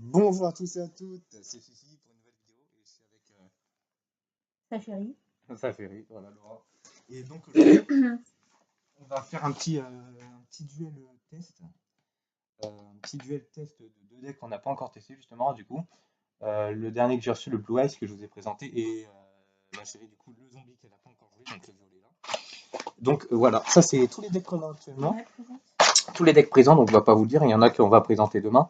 Bonjour à tous et à toutes, c'est Fifi pour une nouvelle vidéo et je suis avec Ta chérie. Saferi, voilà Laura. Et donc aujourd'hui, on va faire un petit duel test, un petit duel test de deux decks qu'on n'a pas encore testé justement du coup. Le dernier que j'ai reçu, le Blue Eyes que je vous ai présenté et ma chérie du coup le zombie qu'elle n'a pas encore joué, donc le violet là. Donc voilà, ça c'est tous les decks qu'on a actuellement, Ouais, présente. tous les decks présents, donc je ne vais pas vous le dire, il y en a qu'on va présenter demain,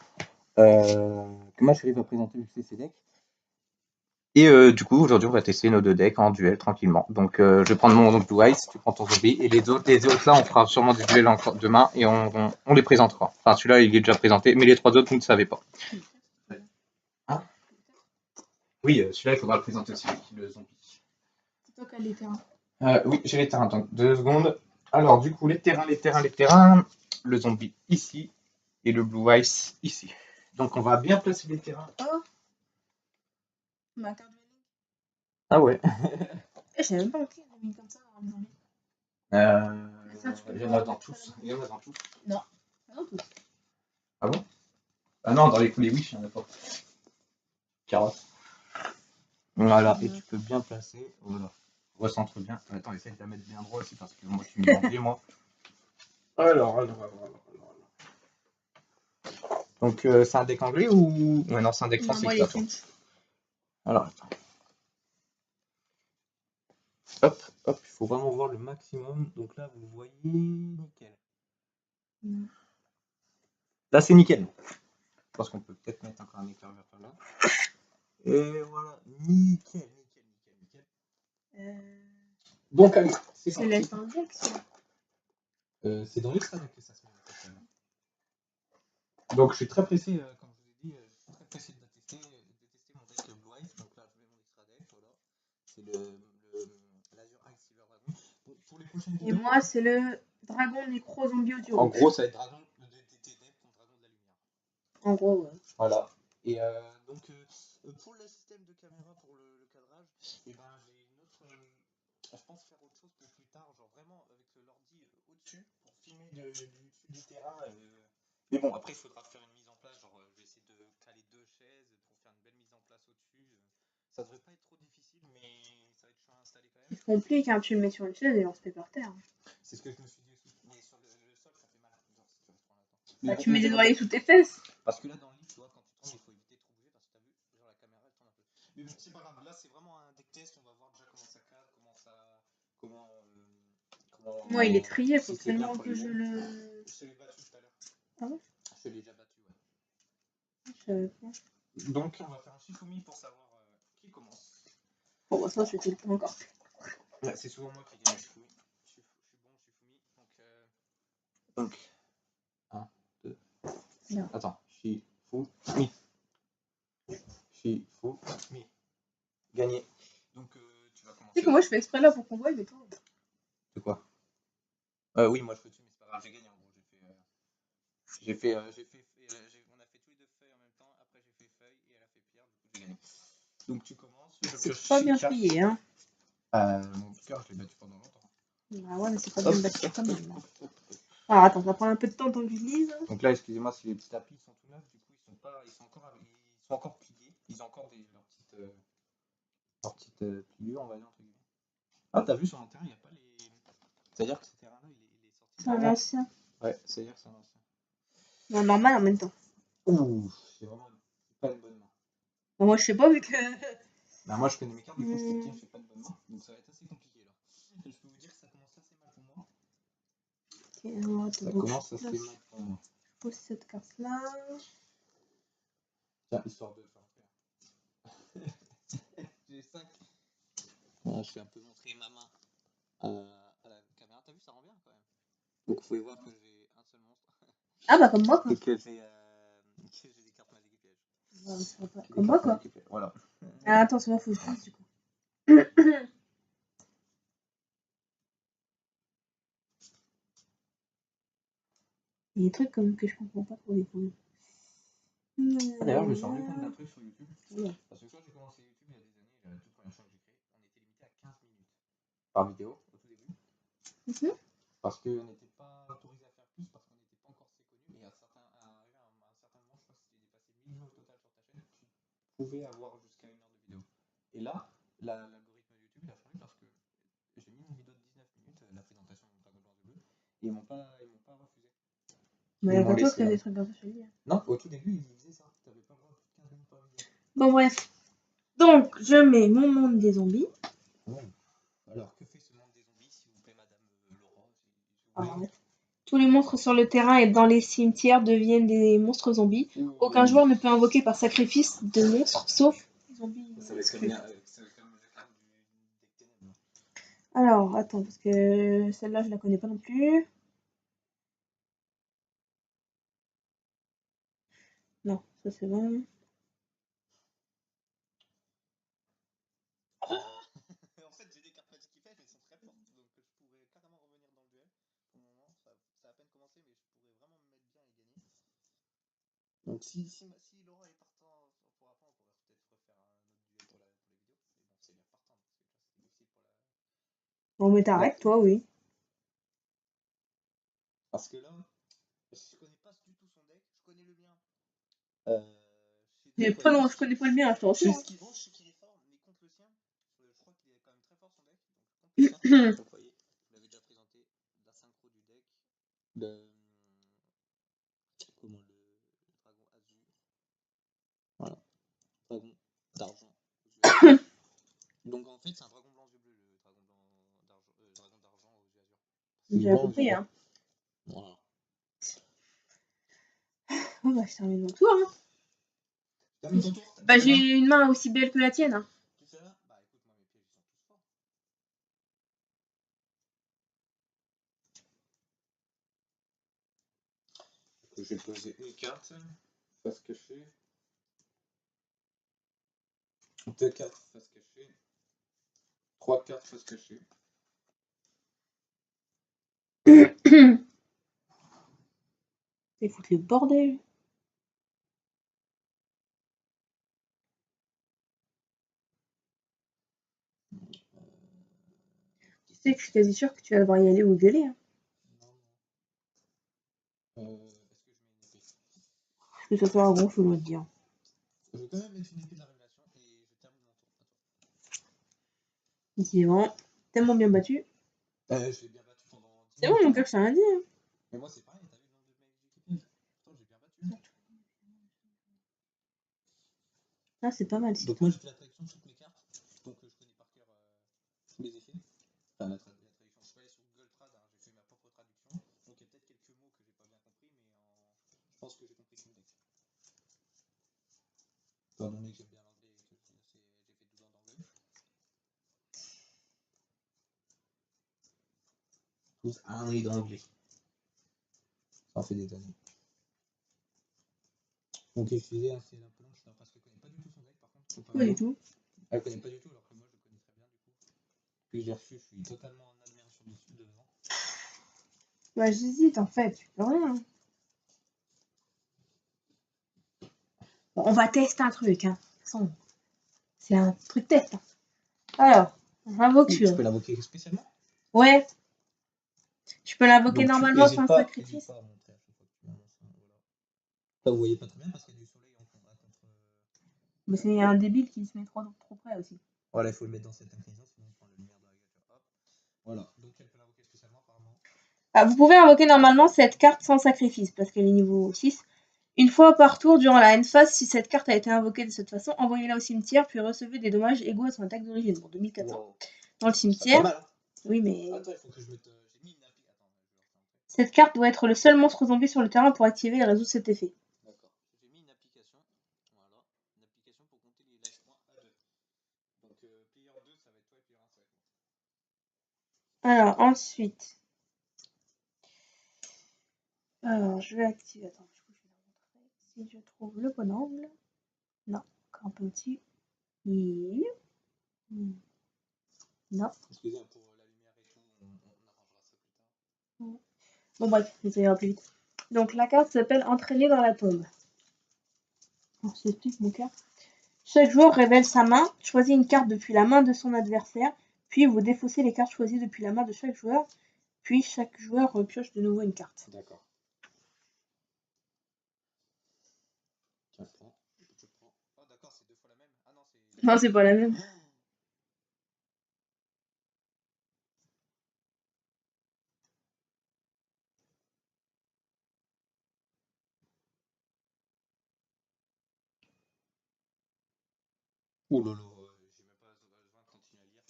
que ma chérie va présenter vu que c'est ses decks. Et du coup, aujourd'hui, on va tester nos deux decks en duel tranquillement. Donc, je vais prendre mon Blue Eyes, tu prends ton zombie, et les autres là, on fera sûrement des duels encore demain et on les présentera. Enfin, celui-là, il est déjà présenté, mais les trois autres, vous ne le savez pas. Hein? Oui, celui-là, il faudra le présenter aussi, le zombie. C'est toi qui as les terrains. Oui, j'ai les terrains, donc 2 secondes. Alors, du coup, les terrains, le zombie ici et le Blue Eyes ici. Donc, on va bien placer les terrains. Oh, ma carte dueling. Ah ouais. Je savais même pas qu'il y avait mis comme ça dans le zombie. Ça, tu peux Il y en pas a dans mettre ça tous. là-bas. Il y en a dans tous. Non, pas dans tous. Ah bon? Ah non, dans les coups, les Wish, il n'y en a pas. Carotte. Voilà, et tu peux bien placer. Voilà. Recentre bien. Attends, essaye de la mettre bien droit aussi parce que moi, je suis mélangé, moi. Alors. Donc, c'est un deck anglais ou. Ouais, non, c'est un deck Non, français moi, que les t'as, toi. French. Alors, attends. Hop, hop, il faut vraiment voir le maximum. Donc là, vous voyez, nickel. Là, c'est nickel. Je pense qu'on peut peut-être mettre encore un éclaireur par là. Et voilà, nickel. Donc, allez, c'est C'est parti. l'Est Deck, ça. C'est dans l'extra deck que ça se met. Donc, je suis très pressé, comme je vous ai dit, je suis très pressé de tester mon deck Blue Eyes. Donc là, je mets mon extra deck, voilà. C'est le l'Azure Eye Silver Dragon. Pour les prochaines Et vidéos, moi, c'est le Dragon Nécro Zombie au en Duro. gros, ça va être Dragon de DTD contre Dragon de la Lumière. En gros, ouais. Voilà. Et donc, pour le système de caméra, pour le cadrage, et ben, j'ai une autre. Je pense faire autre chose pour plus tard, genre vraiment avec l'ordi au-dessus pour filmer du dessus du terrain. Mais bon, après, il faudra faire une mise en place. Genre, je vais essayer de caler 2 chaises pour faire une belle mise en place au-dessus. Ça devrait pas être trop difficile, mais ça va être chiant à installer quand même. C'est compliqué, hein. Tu le mets sur une chaise et on se fait par terre. C'est ce que je me suis dit aussi. Mais sur le sol, ça fait mal. Genre, si tu restes trop longtemps. Bah, Mais tu mets des verra oreillers bien. sous tes fesses. Parce que là, dans le lit, tu vois, quand tu tournes, il faut éviter de trop bouger parce que t'as vu, genre la caméra, elle tourne un peu. Mais bon, c'est pas grave. Là, c'est vraiment un deck test. On va voir déjà comment ça cadre, Moi, il est trié, faut si c'est bien absolument pour que les je decks. le. Je te l'ai battu tout à l'heure. Ah ouais? Je te l'ai déjà battu, ouais. Je savais pas. Donc, on va faire un Shifumi pour savoir qui commence. Bon, bah, ça, je fais le temps encore. Ouais, c'est souvent moi qui gagne le Shifumi. Je suis bon au Shifumi. Donc, 1, 2. Non. Attends, Shifumi. Shifumi. Gagné. Donc, tu vas Tu sais commencer. que moi, je fais exprès là pour qu'on voit, mais toi. C'est quoi? Oui, moi je peux dessus, mais c'est pas grave, j'ai gagné en gros. On a fait tous les deux feuilles en même temps. Après, j'ai fait feuille et elle a fait pierre. Du coup, j'ai gagné. Donc, tu commences. Je C'est pioche pas bien 4. trié, hein. Mon cœur, je l'ai battu pendant longtemps. Ah ouais, mais c'est pas Hop, bien battu quand même. hop. Alors attends, ça va prendre un peu de temps que je lise. Donc là, excusez-moi si les petits tapis sont tout neufs. Du coup, ils sont encore pliés. Ils ont encore leurs petites pliures, on va dire entre guillemets. Ah, t'as vu sur mon terrain, il n'y a pas les. C'est-à-dire que ce terrain-là, il est sorti. C'est un ancien. Ouais, c'est-à-dire que c'est un ancien. Non, normal en même temps. Ouh, c'est vraiment pas une bonne main. Bon, moi, je sais pas vu que. Bah, moi, je connais mes cartes, du coup, je peux te dire que je fais pas de bonne main. Donc ça va être assez compliqué là. Je peux vous dire que ça commence assez mal pour moi. Ok, alors, attends, Ça donc, commence assez mal pour moi. je pose cette carte-là. Tiens, histoire de faire J'ai 5. Voilà, je vais un peu montrer ma main à la caméra. T'as vu, ça rend bien quand même. Donc, vous pouvez voir que j'ai un seul monstre. Ah bah, comme moi, quoi. Et que j'ai des cartes magiques et pièges. Ouais, ça va pas. Comme moi, quoi. Voilà. Ah, attends, c'est moi, faut que je pose du coup. Il y a des trucs comme que je comprends pas pour les couilles. D'ailleurs, je me suis rendu compte d'un truc sur YouTube. Ouais. Parce que quand j'ai commencé YouTube il y a des années, la toute première chaîne que j'ai créée, on était limité à 15 minutes par vidéo au tout début. Parce qu'on n'était pas autorisé à faire plus parce qu'on n'était pas encore assez connu. Et arrivé à un certain moment, je crois que c'était dépassé 1000 vues au total pouvez avoir jusqu'à 1 heure de vidéo. Et là, l'algorithme de YouTube il a changé parce que j'ai mis une vidéo de 19 minutes, la présentation de Dragon Ball Bleu, et ils m'ont pas refusé. Mais Ils il y a m'ont pas toi laissé, qui a hein. des trucs comme ça, je te le dis. Non, au tout début, ils disaient ça. T'avais pas le droit de plus de 15 minutes par vidéo. Bon, bref. Donc, je mets mon monde des zombies. Ouais. Alors, que fait ce monde des zombies, s'il vous plaît, madame Laura, s'il vous Alors, plaît? tous les monstres sur le terrain et dans les cimetières deviennent des monstres zombies. Aucun joueur ne peut invoquer par sacrifice de monstres, sauf les zombies. Ça va être comme le clan du deck ténèbres. Alors, attends, parce que celle-là, je la connais pas non plus. Non, ça c'est bon. En fait, j'ai des cartes magiques qui pèsent, mais elles sont très fortes, donc je pourrais carrément revenir dans le duel. Pour le moment, ça a à peine commencé, mais je pourrais vraiment me mettre bien et gagner. Donc si Laura est partant, on pourra peut-être refaire un autre duel pour les vidéos. Mais bon, c'est bien partant, parce que déjà c'était difficile pour la... Bon, mais t'arrêtes, toi, oui. Parce que là, je connais pas du tout son deck, je connais le mien. Je connais pas le mien, je te rassure. Je sais qu'il est fort, mais contre le sien, je crois qu'il est quand même très fort son deck. Donc contre le sien, vous voyez, je l'avais déjà présenté, la synchro du deck, le dragon azur, voilà, dragon d'argent aux yeux azur. Donc en fait, c'est un dragon blanc aux yeux bleus, le dragon d'argent aux yeux azur. J'ai compris, hein. Voilà. Oh, bah, je termine mon tour, hein. Termine ton tour. Bah, j'ai une main aussi belle que la tienne, hein. Tu fais là? Bah écoute, moi mes pièges ils sont tous forts. Je vais poser une carte, face cachée. 2 cartes face cachée. 3 cartes face cachée. C'est foutre le bordel. Tu sais que je suis quasi sûre que tu vas devoir y aller ou gueuler, hein. Non. Est-ce que je mets une épée? Parce que ça fait un gros, je dois te dire. Je vais quand même mettre une épée de la révélation et je termine mon tour. Décidément, tellement bien battu. Je l'ai bien battu pendant 10 C'est bon, mon cœur, je t'ai rien dit, hein. Mais moi c'est pareil, t'as vu le nombre de mecs que j'ai. Pourtant j'ai bien battu. Ah, c'est pas mal. Si. Donc moi j'ai fait la traduction de toutes mes cartes. Donc je connais par cœur tous les effets. Enfin la traduction. Je suis pas allé sur Google Trad, hein, j'ai fait ma propre traduction. Donc il y a peut-être quelques mots que j'ai pas bien compris, mais je pense que j'ai compris tout le deck. Étant donné que j'aime bien l'anglais et que j'ai fait 12 ans d'anglais. 12 années d'anglais. Ça en fait des années. Donc excusez, hein, c'est un peu long, parce qu'elle connaît pas du tout son deck par contre. Pas du tout. Elle connaît pas du tout alors que moi je le connais très bien du coup. Puis j'ai reçu, je suis totalement en admiration dessus devant. Bah, j'hésite en fait, tu peux rien. Bon, on va tester un truc, hein. De toute façon, c'est un truc test. Hein. Alors, j'invoque Tu peux l'invoquer spécialement? Ouais. Tu peux l'invoquer normalement sans sacrifice. Pas à montrer à chaque fois que tu annonces, voilà. Là, vous voyez pas très bien parce qu'il y a du soleil contre. Mais c'est un débile qui se met trop près aussi. Voilà, il faut le mettre dans cette inclinaison, sinon il prend la lumière de la gadget. Hop. Voilà, donc elle peut l'invoquer spécialement apparemment. Ah, vous pouvez invoquer normalement cette carte sans sacrifice parce qu'elle est niveau 6. Une fois par tour durant la end phase, si cette carte a été invoquée de cette façon, envoyez-la au cimetière puis recevez des dommages égaux à son attaque d'origine. Bon, 2400. Wow. Dans le cimetière. Pas mal, hein. Oui, mais. Attends, il faut que je mette. J'ai mis une appli. Attends, cette carte doit être le seul monstre zombie sur le terrain pour activer et résoudre cet effet. D'accord. J'ai mis une application. Voilà. Une application pour compter les life points à 2. Donc, player 2, ça va être toi et player 1, ça va être moi. Alors, ensuite. Alors, je vais activer. Attends, du coup, je vais la montrer. Si je trouve le bon angle. Non, encore un peu au-dessus. Oui. Non. Excusez pour la lumière et tout, on arrangera ça plus tard. Bon, bref, ça ira plus vite. Donc, la carte s'appelle Entraîner dans la tombe. Alors, je t'explique mon cœur. Chaque joueur révèle sa main, choisit une carte depuis la main de son adversaire, puis vous défaussez les cartes choisies depuis la main de chaque joueur, puis chaque joueur repioche de nouveau une carte. D'accord. Tiens, je prends. Oh, d'accord, c'est 2 fois la même. Ah non, c'est. Non, c'est pas la même. Oh là là, j'ai même pas besoin de continuer à lire.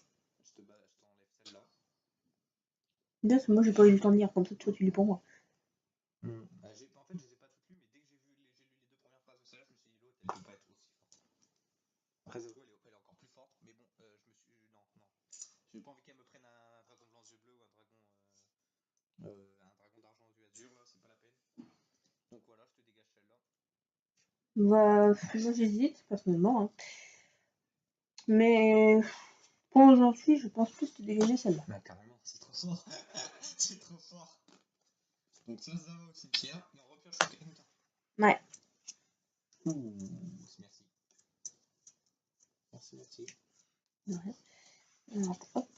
Je t'enlève celle-là. Bien, parce que moi, j'ai pas eu le temps de lire, comme ça, toi, tu lis pour moi. Bah, en fait, je les ai pas toutes lues, mais dès que j'ai lu les 2 premières phrases de celle-là, je me suis dit l'autre, elle peut pas être aussi forte. Après, Zazou, elle est encore plus forte, mais bon, je me suis. Non, non. J'ai pas envie qu'elle me prenne un dragon blanc aux yeux bleus ou un dragon d'argent aux yeux azur, là, c'est pas la peine. Donc voilà, je te dégage celle-là. Bah, moi, j'hésite, personnellement. Hein. Mais pour aujourd'hui, je pense plus te dégager celle-là. Bah, carrément, c'est trop fort. C'est trop fort. Donc ça va au cimetière, et on repioche au calme. Ouais. Ouh, merci. Merci. De rien. Alors, hop.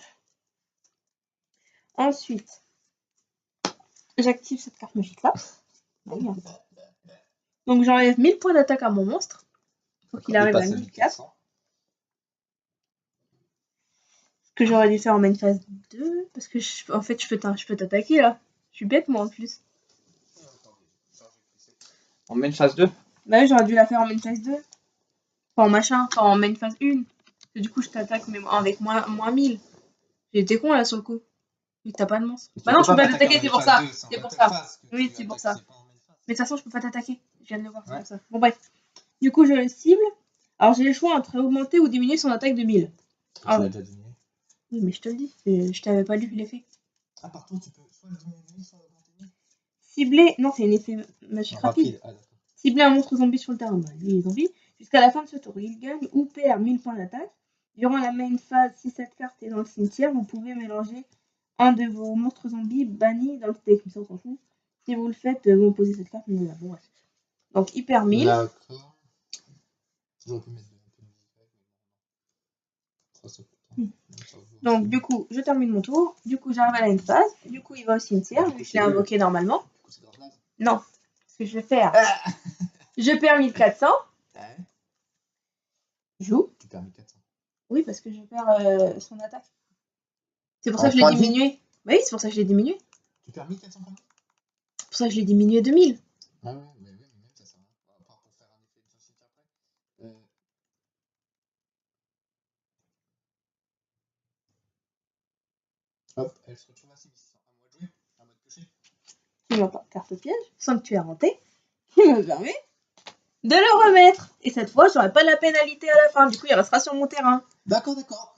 Ensuite, j'active cette carte magique-là. Oui, hein. Donc, j'enlève 1000 points d'attaque à mon monstre. Pour qu'il arrive à 1004. Ce que j'aurais dû faire en main phase 2. Parce que, en fait, je peux t'attaquer, là. Je suis bête, moi, en plus. En main phase 2? Bah oui, j'aurais dû la faire en main phase 2. Enfin, en machin, enfin en main phase 1. Et du coup, je t'attaque mais avec moins 1000. J'ai été con là sur le coup. Vu que t'as pas de monstre. Bah non, je peux pas t'attaquer, c'est pour ça. C'est pour ça. Oui, c'est pour ça. Mais de toute façon, je peux pas t'attaquer. Je viens de le voir, c'est pour ça. Bon, bref. Du coup, je le cible. Alors, j'ai le choix entre augmenter ou diminuer son attaque de 1000. Ah, tu l'as déjà diminué. Oui, mais je te le dis. Je t'avais pas lu l'effet. Ah, par contre, tu peux soit le diminuer, soit augmenter 1000. Cibler. Non, c'est un effet magique rapide. Ah, d'accord. Cibler un monstre zombie sur le terrain. Bah, lui, il est zombie. Jusqu'à la fin de ce tour, il gagne ou perd 1000 points d'attaque. Durant la main phase, si cette carte est dans le cimetière, vous pouvez mélanger un de vos monstres zombies bannis dans le deck. Mais ça, on s'en fout. Si vous le faites, vous posez cette carte. Mais là, bon, bref. Donc, il perd 1000. D'accord. J'aurais pu mettre un peu de musique. Donc, du coup, je termine mon tour. Du coup, j'arrive à la même phase. Du coup, il va au cimetière. Vu que je l'ai invoqué normalement. Du coup, c'est grave naze. Non. Ce que je vais faire. Je perds 1400. Ouais. Joue. Tu perds 1400. Oui, parce que je perds son attaque. C'est pour ça que je l'ai diminué. Bah oui, c'est pour ça que je l'ai diminué. Tu perds 1400 points. C'est pour ça que je l'ai diminué de 1000. Ah ouais, mais même ça sert à rien. À part pour faire un effet de société après. Hop, elle se retrouve à 6600. À moi de jouer, à moi de piocher. Tu vois pas, carte piège, sanctuaire hanté, qui me permet de le remettre. Et cette fois, j'aurai pas la pénalité à la fin. Du coup, il restera sur mon terrain. D'accord, d'accord.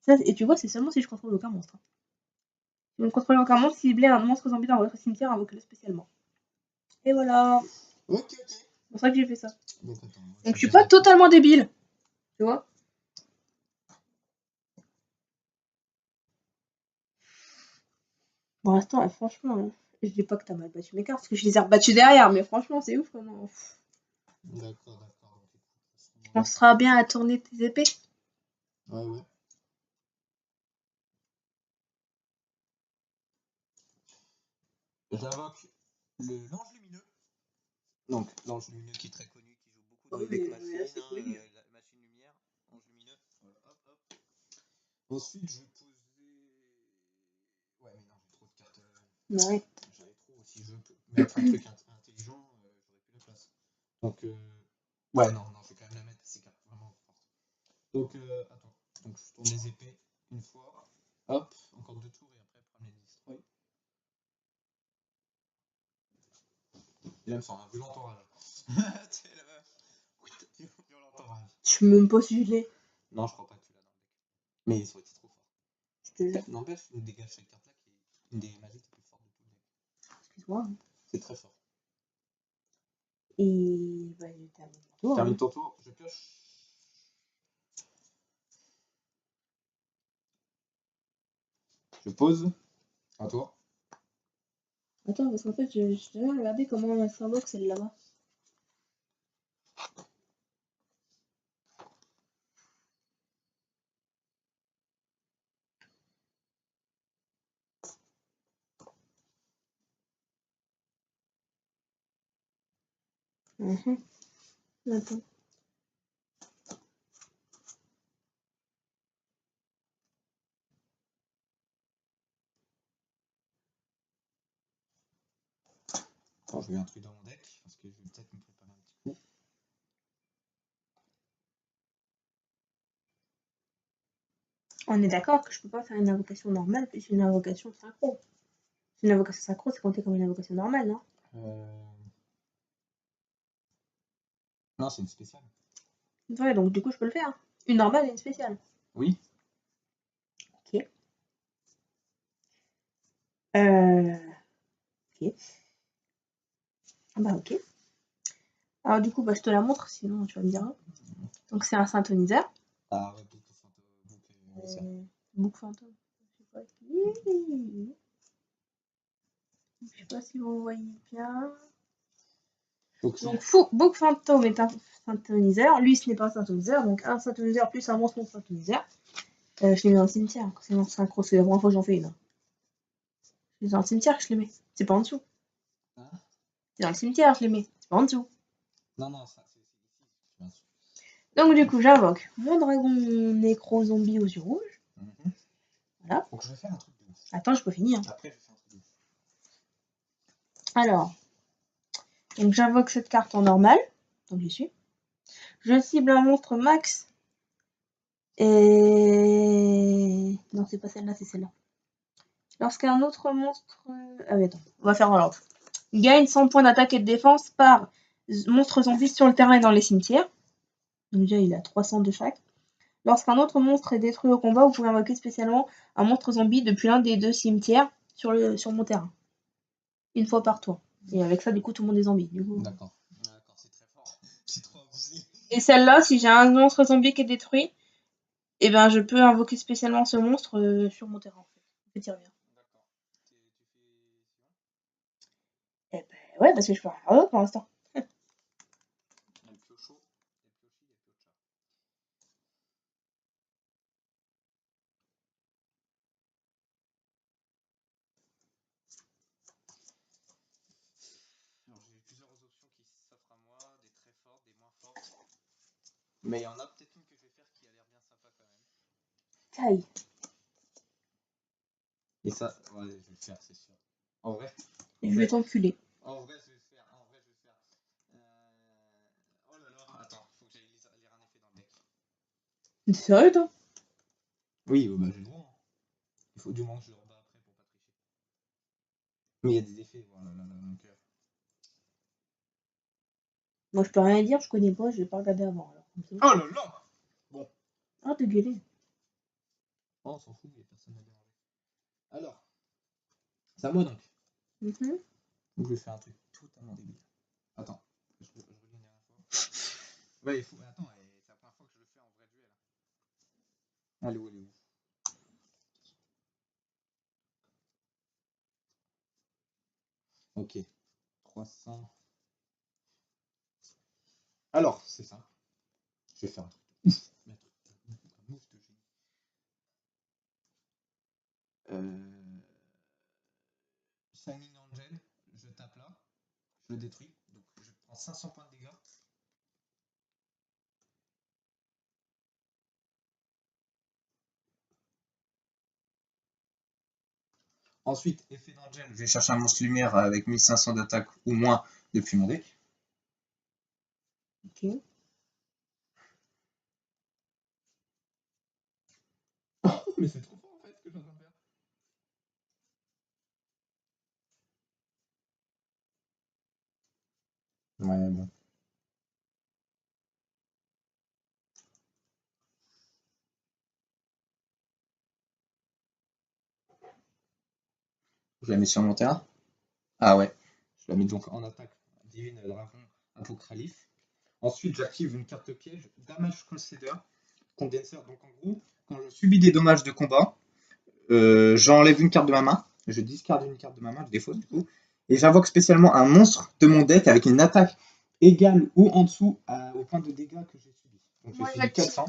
Ça, et tu vois, c'est seulement si je contrôle aucun monstre. Si vous ne contrôlez aucun monstre, ciblez un monstre zombie dans votre cimetière, invoquez-le spécialement. Et voilà. Ok. C'est pour ça que j'ai fait ça. Donc, attends, donc je suis pas totalement débile. Tu vois. Pour l'instant, franchement, je dis pas que t'as mal battu mes cartes, parce que je les ai rebattues derrière, mais franchement, c'est ouf comment. D'accord. On sera bien à tourner tes épées. Ouais. J'invoque l'ange lumineux. Donc, l'ange lumineux qui est très connu, qui joue beaucoup avec machine, la machine lumière, ange lumineux. Voilà, hop. Ensuite, je vais poser. Ouais, mais non, j'ai trop de cartes. Ouais. J'avais trop. Si je peux mettre un truc intelligent, j'aurais plus la place. Donc, ouais, non, je vais quand même la mettre, ces cartes vraiment fortes. Donc, attends. Donc, je tourne les épées une fois. Hop, encore 2 tours et après, prendre les destroy. Il va me faire un violent orage. Tu sais, la meuf. Violent orage. Je sais même pas si je l'ai. Non, je crois pas que tu l'as dans le deck. Mais ça aurait été trop fort. N'empêche, tu nous dégages cette carte-là qui est une des magies les plus fortes de tout le deck. Excuse-moi. C'est très fort. Et bah, je termine mon tour. Termine ton tour, je pioche. Je pose. À toi. Attends, parce qu'en fait, je devais regarder comment elle s'invoque celle là-bas. Attends. Attends, je mets un truc dans mon deck, parce que je vais peut-être me préparer un petit coup. On est d'accord que je peux pas faire une invocation normale plus une invocation synchro. Une invocation synchro, c'est compté comme une invocation normale, non? Non, c'est une spéciale. Ouais, donc du coup, je peux le faire. Une normale et une spéciale. Oui. Ok. Ok. Ah bah ok. Alors du coup, bah, je te la montre, sinon tu vas me dire. Donc c'est un synthoniseur. Ah ouais, Bouc fantôme. Je sais pas si vous voyez bien. Donc Bouc fantôme est un synthoniseur. Lui, ce n'est pas un synthoniseur. Donc un synthoniseur plus un monstre synthoniseur. Je les mets dans le cimetière. C'est mon synchro, c'est la première fois que j'en fais une. C'est dans le cimetière que je les mets. C'est pas en dessous. Hein? C'est dans le cimetière que je les mets. C'est pas en dessous. Non, non, ça c'est ici. Donc du coup, j'invoque mon dragon nécro zombie aux yeux rouges. Voilà. Donc je vais faire un truc de ouf. Attends, je peux finir. Après, je vais faire un truc de ouf. Alors, donc j'invoque cette carte en normal. Donc j'y suis. Je cible un monstre max. Et... Non, c'est pas celle-là, c'est celle-là. Lorsqu'un autre monstre... Ah oui, attends, on va faire dans l'ordre. Gagne 100 points d'attaque et de défense par monstre zombie sur le terrain et dans les cimetières. Donc déjà, il a 300 de chaque. Lorsqu'un autre monstre est détruit au combat, vous pouvez invoquer spécialement un monstre zombie depuis l'un des deux cimetières sur mon terrain. Une fois par tour. Et avec ça, du coup, tout le monde est zombie. D'accord. D'accord, c'est très fort. C'est trop abusé. Et celle-là, si j'ai un monstre zombie qui est détruit, et ben je peux invoquer spécialement ce monstre sur mon terrain. En fait, il revient. D'accord. Tu fais Eh ben ouais, parce que je peux rien faire pour l'instant. Il y a le piocho, il y a le piochi, il y a le piocha. Alors j'ai plusieurs options qui s'offrent à moi, des très fortes, des moins fortes. Mais il y en a peut-être une que je vais faire qui a l'air bien sympa quand même. Caille. Et ça, ouais, je vais le faire, c'est sûr. En vrai. Je vais t'enculer. En vrai, je vais le faire. En vrai, je vais le faire. Oh là là. Attends, faut que j'aille lire un effet dans le deck. T'es sérieux, toi? Oui, bah j'ai le droit. Hein. Il faut du moins que je le rebats après pour pas tricher. Mais il y a des effets, voilà, là, donc. Moi, je peux rien dire, je connais pas, je vais pas regarder avant. Alors, Oh là là. Bon. Ah, t'es gueulé. Oh, on s'en fout, il n'y a personne à déranger. Alors, c'est à moi donc. Donc je vais faire un truc totalement débile. Attends, je relis une dernière fois. Ouais, il faut. Attends, c'est la première fois que je le fais en vrai duel. Allez, où, elle est où? Ok. 300. Alors, c'est ça. Je vais faire un truc de ouf. Un move de génie. Shining Angel, je tape là. Je le détruis. Donc je prends 500 points de dégâts. Ensuite, effet d'Angel, je vais chercher un monstre lumière avec 1500 d'attaque ou moins depuis mon deck. Ok. Oh, mais c'est trop fort en fait ce que je suis en train de faire. Ouais, bon. Je la mets sur mon terrain. Ah ouais. Je la mets donc en attaque. Divine Dragon Apocryphe. Ensuite, j'active une carte piège, Damage Consider, Condenser. Donc en gros, quand je subis des dommages de combat, j'enlève une carte de ma main, je discarde une carte de ma main, je défausse du coup, et j'invoque spécialement un monstre de mon deck avec une attaque égale ou en dessous au point de dégâts que j'ai subi. Donc Moi, je subis 400.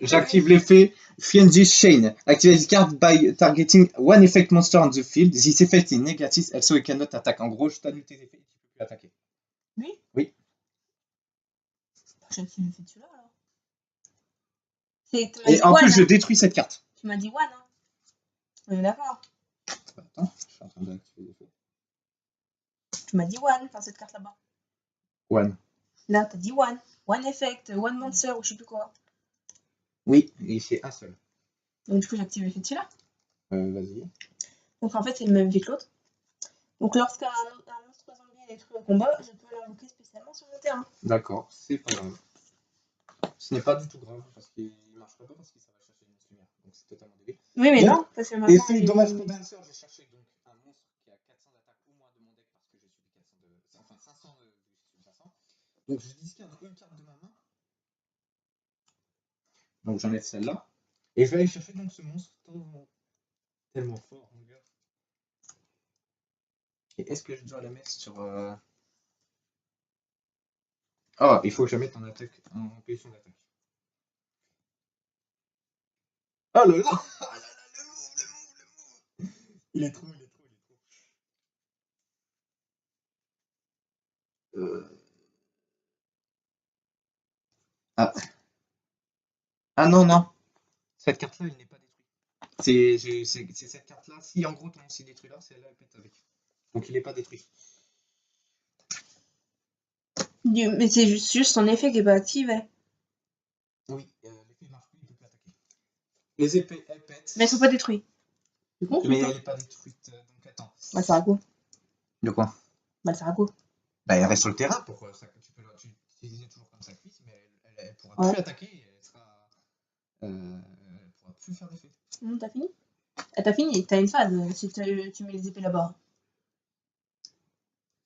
J'active l'effet Fiendish Chain. Activate this card by targeting one effect monster on the field. This effect is negative, also it cannot attack. En gros, je t'annule tes effets et tu peux plus attaquer. Oui. Oui. J'active l'effet de celui-là alors. Et en plus, je détruis cette carte. Tu m'as dit one, hein. On est d'accord. Attends, suis en train d'activer l'effet. Tu m'as dit one, enfin cette carte là-bas. One. Là, t'as dit one. One effect, one monster ou je sais plus quoi. Oui, et c'est un seul. Donc du coup, j'active l'effet de celui-là. Vas-y. Donc en fait, c'est le même effet que l'autre. Donc lorsqu'un monstre zombie est détruit au combat, je peux l'invoquer spécialement sur mon terrain. D'accord, c'est pas grave. Ce n'est pas du tout grave parce qu'il marchera pas parce que ça va chercher une lumière. Donc c'est totalement débile. Oui, mais Donc, non, parce que Et maintenant. c'est dommage condenser, j'ai cherché donc un monstre qui a 400 d'attaque ou moins de mon deck parce que j'ai subi 400 de. Enfin 500 de. J'ai subi 500. Donc je discarte une carte de ma main. Donc j'enlève celle-là. Et je vais aller chercher donc ce monstre tellement fort, mon gars. Et est-ce que je dois la mettre sur. Ah, il faut que je la mette en attaque, en position d'attaque. Oh là là! Ah là là, le move! Il est trop. Ah. Ah non, non. Cette carte-là, elle n'est pas détruite. C'est cette carte-là. Si en gros ton monstre est détruit là, celle-là, elle pète avec. Donc il n'est pas détruit. Mais c'est juste son effet qui est pas activé. Oui, l'effet marche plus, il ne peut plus attaquer. Les épées, elles pètent. Mais elles sont pas détruites. C'est con, Mais elle n'est pas détruite, donc attends. Bah, elle sert à quoi? De quoi? Bah, elle sert à quoi? Bah, elle reste sur le terrain. Pourquoi ça, tu peux l'utiliser toujours comme ça cuisse, mais elle pourra plus attaquer. Elle sera. Elle pourra plus faire d'effet. T'as fini? Ah, t'as fini, t'as une phase si tu mets les épées là-bas.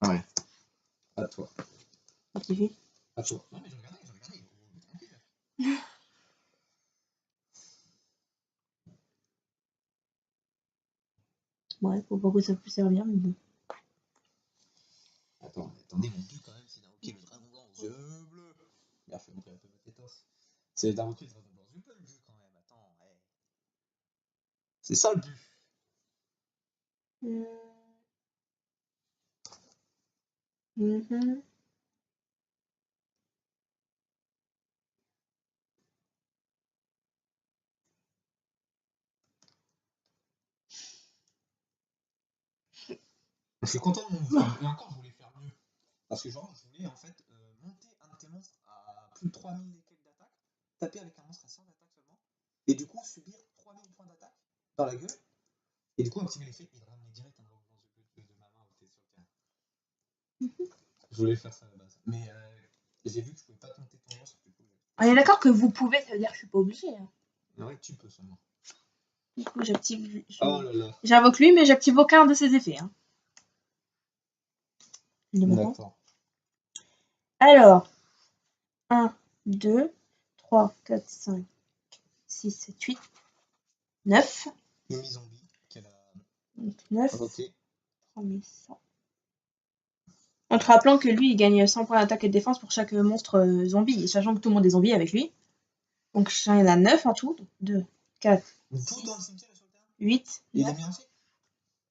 Ouais. À toi. Qu'est-ce qu'il fait? À toi. Non, mais je regardais. Tranquille. Ouais, faut pas que ça puisse servir, mais bon. Attendez, mon but quand même, c'est d'invoquer le dragon blanc aux yeux bleus. Bien fait, donc un peu ma tétos. C'est d'invoquer le dragon blanc aux yeux bleus, le but quand même. Attends, hey. C'est ça le but. Je suis content de mon mouvement. Et encore, je voulais faire mieux. Parce que genre, je voulais en fait monter un de tes monstres à plus de 3000 et quelques d'attaque, taper avec un monstre à 100 d'attaque seulement, et du coup subir 3000 points d'attaque dans la gueule, et du coup activer l'effet et ramener direct un dragon blanc de ma main où t'es sur le terrain. Je voulais faire ça à la base. Mais j'ai vu que je pouvais pas tenter ton monstre. Du coup, on est d'accord que vous pouvez, ça veut dire que je suis pas obligée. Hein. Ouais, tu peux seulement. Du coup, j'active. Oh là là. J'invoque lui, mais j'active aucun de ses effets. Hein. D'accord. Alors, 1, 2, 3, 4, 5, 6, 7, 8, 9. Yumi Zombie, qu'elle a. Donc 9. Ok. 3100. En te rappelant que lui, il gagne 100 points d'attaque et de défense pour chaque monstre zombie, et sachant que tout le monde est zombie avec lui. Donc il y en a 9 en tout. 2, 4, Tout dans le cimetière et sur le terrain 8. Il a mis aussi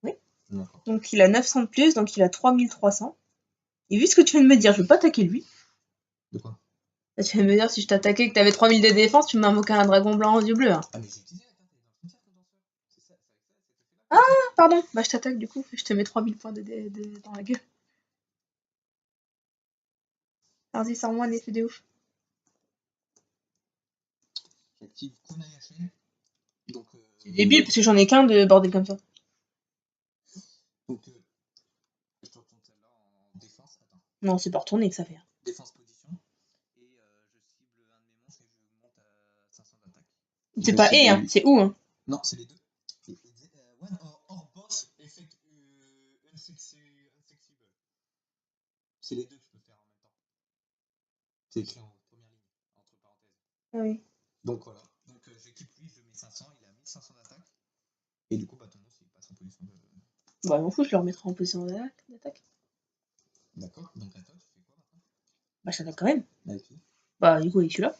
Oui. D'accord. Donc il a 900 de plus, donc il a 3300. Et vu ce que tu viens de me dire, je vais pas attaquer lui. De quoi? Bah, tu viens de me dire, si je t'attaquais et que t'avais 3000 de défense, tu m'invoquais un dragon blanc aux yeux bleus. Hein. Ah, mais j'ai utilisé la carte, elle est dans le cimetière, condenseur. C'est ça, c'est avec ça, cet effet-là. Ah, pardon. Bah je t'attaque du coup, je te mets 3000 points dans la gueule. Vas-y, sors-moi un effet de ouf. J'active Kunai HL. Donc, C'est débile parce que j'en ai qu'un de bordel comme ça. Donc, je te retourne celle-là en défense. Attends. Non, c'est pas retourner que ça fait. Défense position. Et je cible un de mes monstres et je monte à 500 d'attaque. C'est pas et, hein, c'est où, hein. Non, c'est les deux. One or boss effect unsexible. C'est les deux que je peux faire en même temps. C'est écrit en première ligne, entre parenthèses. Oui. Donc voilà. Donc j'équipe lui, je mets 500, il a 1500 d'attaque. Et du coup, bah ton monstre il passe en position de. Bah, m'en fous, je le remettrai en position d'attaque. D'accord. Donc à toi, tu fais quoi maintenant? Bah, je t'attaque quand même. Avec qui? Bah, du coup, avec celui-là.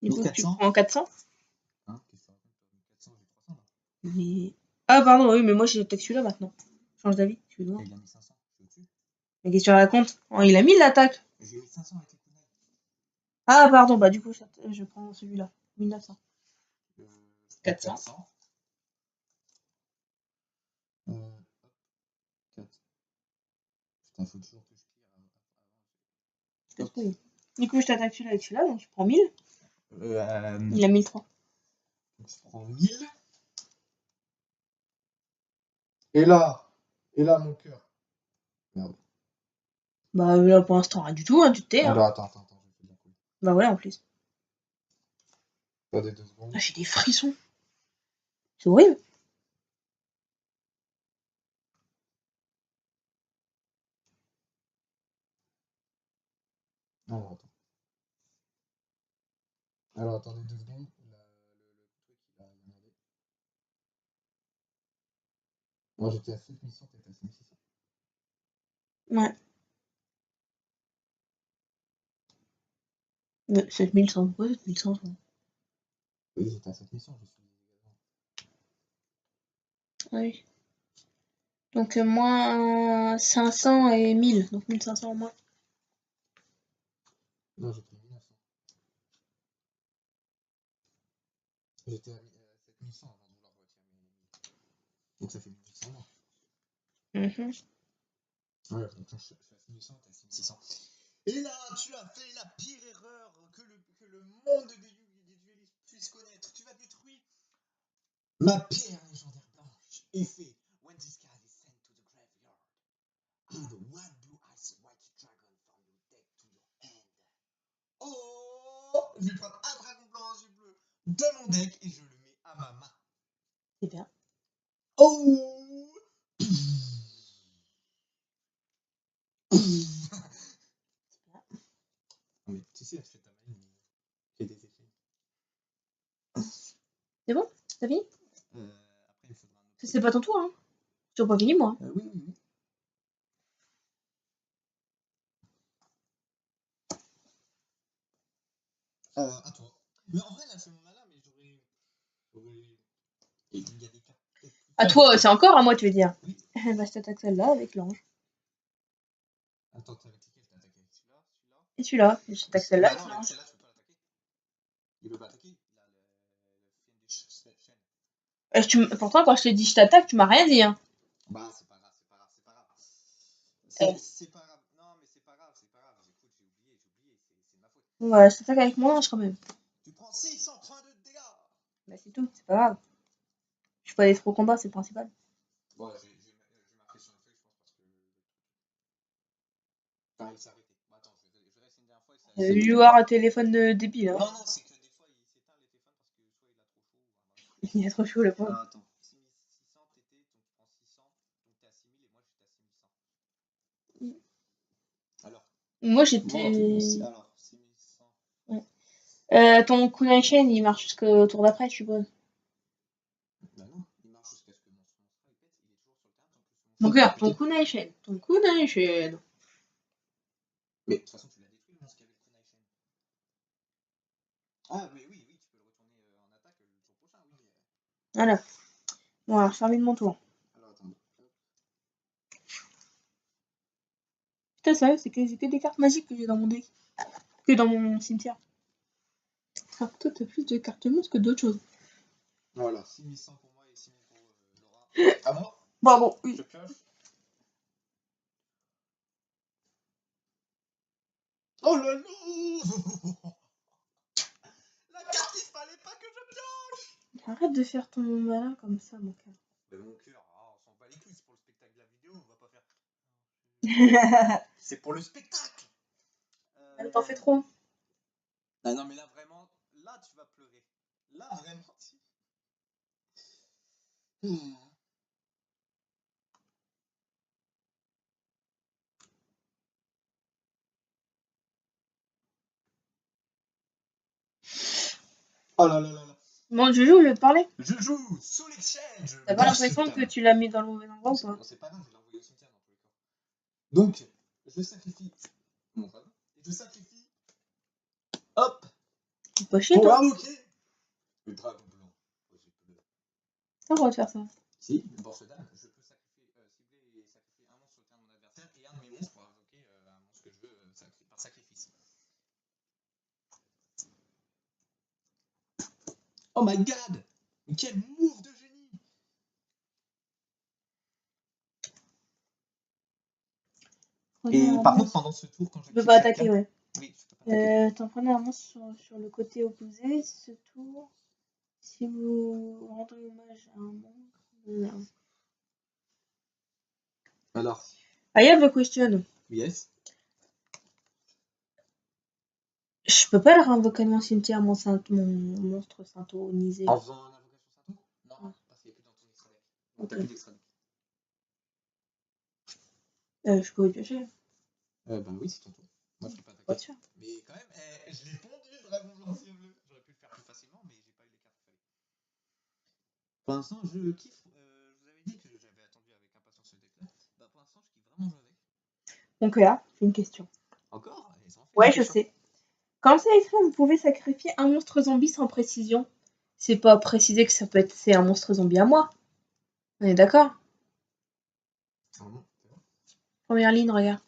Du coup, 1400. tu prends 400. Hein, qu'est-ce que ça raconte? 400, j'ai 300 là. Mais... Ah, pardon, oui, mais moi j'attaque celui-là maintenant. Change d'avis, excuse-moi. Et il a mis 500, je suis au-dessus. Mais qu'est-ce que tu racontes? Oh, il a 1000 l'attaque. J'ai mis 500 avec les kunai. Ah, pardon, bah, du coup, je prends celui-là. 1900. 400. 400. Il faut toujours que je tire avant. Peut-être oui. Du coup, je t'attaque celui-là avec celui-là, donc tu prends 1000. Il a 1003. Je prends 1000. Et là, mon cœur. Merde. Bah là, pour l'instant, rien du tout, hein, tu te tais. Hein. Alors, attends, je vais te dire quoi. Bah ouais, en plus. Attendez 2 secondes. Ah, j'ai des frissons. C'est horrible. Alors, attendez 2 secondes. Le truc, il a merdé. Moi, j'étais à 7100, t'étais à 5600. Ouais. 7100, pourquoi 7500? Oui, j'étais à 7100, je suis également. Oui. Donc, moins 500 et 1000. Donc, 1500 en moins. Non, j'ai pris 1900. J'étais à 7100 avant de vouloir retirer mes 1000. Donc, ça fait 1800 moins. Ouais, donc là, je suis à 6100, t'es à 6600. Et là, tu as fait la pire erreur que le monde des duellistes puisse connaître. Tu vas détruire ma pierre légendaire blanche. Effet. When this card is sent to the graveyard, add one blue ice white dragon from your deck to your hand. Oh, je vais prendre un dragon blanc, un yeux bleu de mon deck et je le mets à ma main. C'est bien. Oh. Mais tu sais, elle fait ta main, j'ai des effets. C'est bon? T'as fini? Après, il faudra un autre. C'est pas ton tour, hein? J'ai pas fini, moi. Oui. À toi. Mais en vrai, là, c'est mon malin, mais j'aurais. Il y a des cartes. À toi, c'est encore à moi, tu veux dire? Oui. Bah, je t'attaque celle-là avec l'ange. Attends, t'es avec lesquels? T'as attaqué avec celui-là, Et celui-là. Je t'attaque celle-là Bah avec non, avec l'ange. celle-là, tu peux pas l'attaquer. Il peut pas attaquer. Il a le fiend des chaînes. Pourtant, quand je t'ai dit je t'attaque, tu m'as rien dit, hein. Bah, c'est pas grave. C'est pas grave. Non, mais c'est pas grave. Écoute, j'ai oublié. C'est ma faute. Ouais, je t'attaque avec mon ange quand même. Tu prends 600 points de dégâts. Bah, c'est tout, c'est pas grave. Je suis pas allé trop au combat, c'est le principal. Ouais, je vais marquer sur une feuille, je pense, parce que. Enfin, il s'est arrêté. Bon, attends, je vais rester une dernière fois. Lui voir un téléphone débile, hein. Non, c'est que des fois, il s'éteint les téléphones parce que soit il a trop chaud. Il est trop chaud, le pauvre. Attends. 6600, t'étais, donc tu prends 600, donc t'es à 6000 et moi j'étais à 6100. Alors. Moi, j'étais. Alors, 6100. Ouais. Ton kunai chain, il marche jusqu'au tour d'après, je suppose. Bah non, il marche jusqu'à ce que mon strike pète, il est toujours sur le terrain. Donc, regarde, ton kunai chain. Mais de toute façon, tu l'as détruit, le monstre qui avait le kunai chain. Ah, mais oui, tu peux le retourner en attaque le tour prochain, oui. Voilà. Bon, alors, je termine mon tour. Alors, attends. Putain, sérieux, c'est que des cartes magiques que j'ai dans mon deck. Que dans mon cimetière. Alors, toi, t'as plus de cartes monstres que d'autres choses. Voilà, 6100 pour moi et 6000 pour Laura. À moi? Bon, oui. Je pioche. Oh là là. La carte, il fallait pas que je pioche. Arrête de faire ton malin comme ça, mon cœur. Mais mon cœur, on s'en bat les couilles, c'est pour le spectacle de la vidéo, on va pas faire. C'est pour le spectacle. T'en fais trop. Ah non, mais là, vraiment, là, tu vas pleurer. Là, vraiment, Oh là là là là. Bon, je joue, je vais te parler. Je joue Soul Exchange. T'as pas l'impression que tu l'as mis dans le mauvais endroit ou pas? C'est pas grave, je l'ai envoyé au cimetière dans tous les cas. Donc, je sacrifie mon dragon. Et je sacrifie. Hop. C'est pas chier, Pour toi. invoquer le dragon blanc. T'as le droit de faire ça. Si, pour ce dame, je peux sacrifier, cibler et sacrifier un monstre sur le terrain de mon adversaire et un de mes monstres pour invoquer un monstre que je veux par sacrifice. Oh my god! Mais quel move de génie! Prenez un par contre, monstre. pendant ce tour, quand Tu peux j'active pas chaque attaquer, carte, ouais. oui, je peux pas attaquer. T'en prenez un monstre sur le côté opposé. Ce tour, si vous rendez hommage à un monstre. Non. Alors, I have a question. yes. Je peux pas le réinvoquer de mon cimetière, mon monstre syntonisé. En faisant une invocation Sato? Non, Ouais. parce qu'il n'y a plus dans ton extra deck. Donc, t'as Ok. plus d'extra deck. Je peux le piocher. Bah oui, c'est ton tour. Moi, je t'ai pas Pas attaqué. sûr. Mais quand même, je l'ai pondu, Dragon Blanc Ciel Bleu. J'aurais pu le faire plus facilement, mais j'ai pas eu les cartes qu'il fallait. Pour l'instant, je kiffe. Je vous avais dit que j'avais attendu avec impatience ce deck-là. Bah, pour l'instant, je kiffe vraiment jouer avec. Donc là, j'ai une question. Encore? Allez, ça en fait Ouais, une je question. sais. Comme ça, extrême, vous pouvez sacrifier un monstre zombie sans précision. C'est pas précisé que ça peut être c'est un monstre zombie à moi. On est d'accord? Ah non, c'est bon. Première ligne, regarde.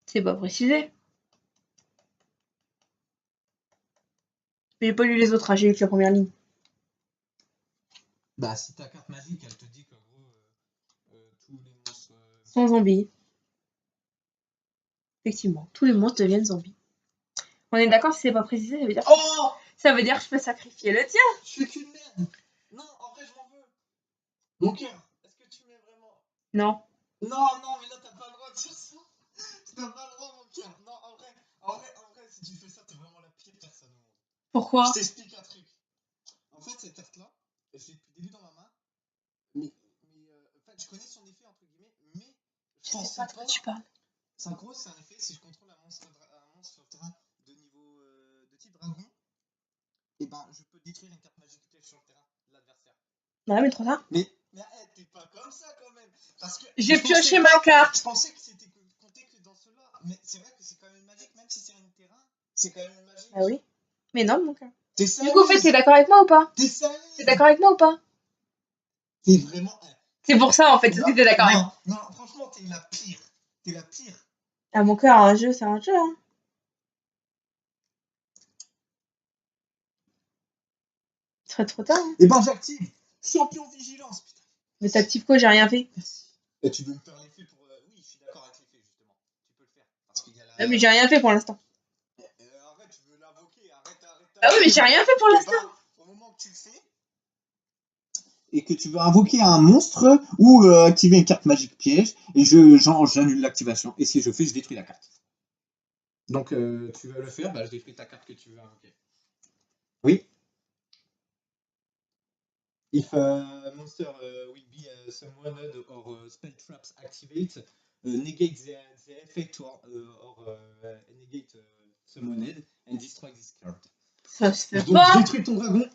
C'est pas précisé. Mais j'ai pas lu les autres, hein, j'ai lu que la première ligne. Bah, si ta carte magique, elle te dit qu'en gros, tous les monstres. Sans zombie. Effectivement, tous les monstres deviennent zombies. On est d'accord, si c'est pas précisé, ça veut dire. Oh! Ça veut dire que je peux sacrifier le tien. Je suis qu'une merde! Non, en vrai, je m'en veux! Mon cœur, est-ce que tu m'aimes vraiment? Non. Non, mais là, t'as pas le droit de dire ça! T'as pas le droit, mon cœur! Non, en vrai, si tu fais ça, t'es vraiment la pire personne au monde. Pourquoi? Je t'explique un truc. En fait, cette carte-là, je l'ai depuis le début dans ma main, mais en fait, je connais son effet, entre guillemets, mais je pense pas. De quoi tu parles? En gros, c'est un effet, si je contrôle un monstre sur le terrain de niveau de type dragon, et ben, je peux détruire une carte magique piège sur le terrain de l'adversaire. Ouais, mais trop tard. Mais t'es pas comme ça quand même. Parce que J'ai je pensais pioché pas- ma carte. Je pensais que c'était compté que dans cela. Mais c'est vrai que c'est quand même magique, même si c'est un terrain, c'est quand même magique. Ah oui. Mais non, mon cœur. T'es Du sérieuse? coup, en fait, t'es d'accord avec moi ou pas? T'es sérieuse? T'es d'accord avec moi ou pas? T'es vraiment. C'est pour ça, en fait, c'est ce que t'es d'accord avec moi. Non, franchement, t'es la pire. T'es la pire. Ah, mon cœur, un jeu, c'est un jeu, hein. Il serait trop tard, hein. Et ben, j'active champion vigilance, putain. Mais t'actives quoi? J'ai rien fait. Merci. Et tu veux me faire l'effet pour. Oui, je suis d'accord avec l'effet, justement. Tu peux le faire. Parce qu'il y a la. Ah, mais j'ai rien fait pour l'instant. Arrête, tu veux l'invoquer. Arrête. Ah oui, mais j'ai rien fait pour Eh l'instant. ben, au moment que tu le fais, et que tu veux invoquer un monstre ou activer une carte magique piège, et j'annule l'activation. Et si je fais, je détruis la carte. Donc, tu veux le faire, bah, je détruis ta carte que tu veux invoquer. Oui. If a monster will be summoned or spell traps activate, negate the effect or negate summoned and destroy this card. Ça se fait Donc, pas. détruis ton dragon.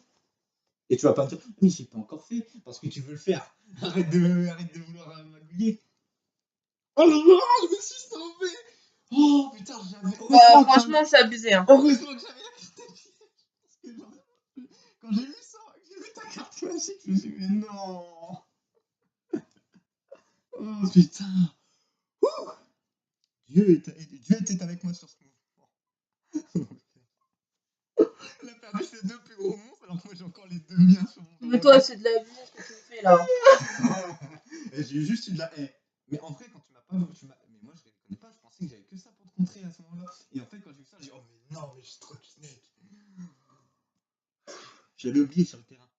Et tu vas pas me dire, mais j'ai pas encore fait, parce que tu veux le faire. Arrête de vouloir magouiller. Oh là là, je me suis sauvé. Oh putain, j'avais. Bah, franchement, c'est abusé, hein. Heureusement que j'avais la carte à pied. Parce que quand j'ai vu ça, que j'ai vu ta carte magique, je me suis dit, mais non. Oh putain. Ouh. Dieu était avec moi sur ce mouvement. Elle a perdu ses deux plus gros monstres, alors que moi j'ai encore les deux miens sur mon. Mais toi, c'est de l'abus ce que tu me fais là. Et j'ai eu juste eu de la haie. Mais en vrai, quand tu m'as pas. Mais moi, je les connais pas, je pensais que j'avais que ça pour te contrer à ce moment-là. Et en fait, quand j'ai vu ça, j'ai dit, oh, mais non, mais je suis trop snake. J'avais oublié sur le terrain.